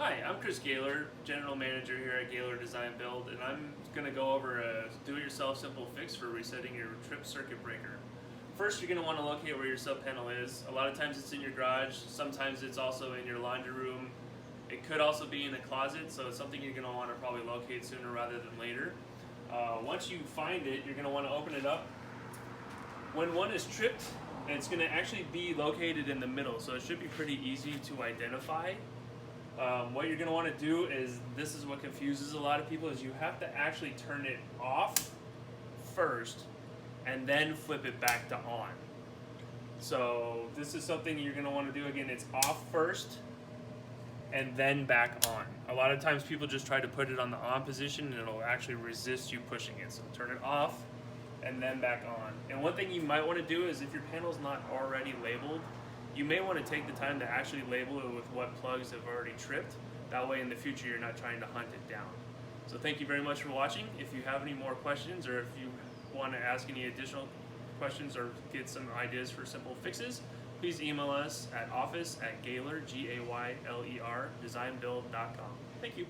Hi, I'm Chris Gayler, General Manager here at Gayler Design Build, and I'm going to go over a do-it-yourself simple fix for resetting your trip circuit breaker. First, you're going to want to locate where your sub panel is. A lot of times it's in your garage, sometimes it's also in your laundry room. It could also be in a closet, so it's something you're going to want to probably locate sooner rather than later. Once you find it, you're going to want to open it up. When one is tripped, it's going to actually be located in the middle, so it should be pretty easy to identify. What you're going to want to do is, this is what confuses a lot of people, is you have to actually turn it off first and then flip it back to on. So this is something you're going to want to do. Again, it's off first and then back on. A lot of times people just try to put it on the on position and it'll actually resist you pushing it. So turn it off and then back on. And one thing you might want to do is, if your panel's not already labeled, you may want to take the time to actually label it with what plugs have already tripped. That way in the future you're not trying to hunt it down. So thank you very much for watching. If you have any more questions, or if you want to ask any additional questions or get some ideas for simple fixes, please email us at office@Gayler, Gayler designbuild.com. Thank you.